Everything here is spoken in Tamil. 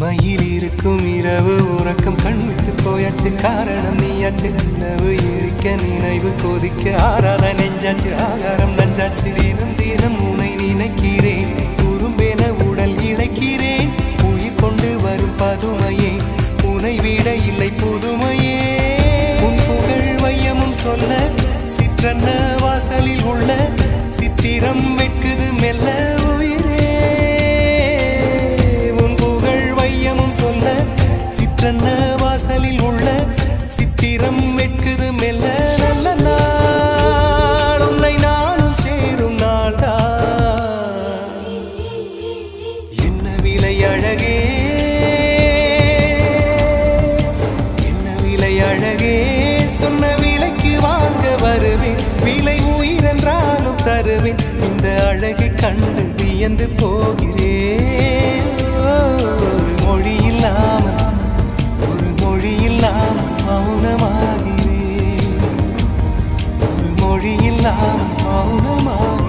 மயில் இருக்கும் இரவு உறக்கம் கண் விட்டு போயாச்சு காரணம் நீயாச்சு நிலவு எரிக்க நினைவு கொதிக்க ஆறாத நெஞ்சாச்சு ஆகாரம் நஞ்சாச்சு தினம் தினம் உனை நினைக்கிறேன் குறும்பென உடல் இழைக்கிறேன் உயிர் கொண்டு வரும் பதுமையே உனை விட இல்லை புதுமையே உன் புகழ் வையமும் சொல்ல சிற்றன்ன வாசலில் உள்ள சித்திரம் வெட்குது மெல்ல சிற்றன்ன வாசலில் உள்ள சித்திரம் வெட்குது மெல்ல நல்ல நாள் உன்னை நானும் சேரும் நாள்தான் என்ன விலை அழகே என்ன விலை அழகே சொன்ன விலைக்கு வாங்க வருவேன் விலை உயிரென்றாலும் தருவேன் இந்த அழகை கண்டு வியந்து போகிறேன் ஒரு மொழி இல்லாமல் மௌனமாகிறேன் ஒரு மொழி இல்லாமல் மௌனமாக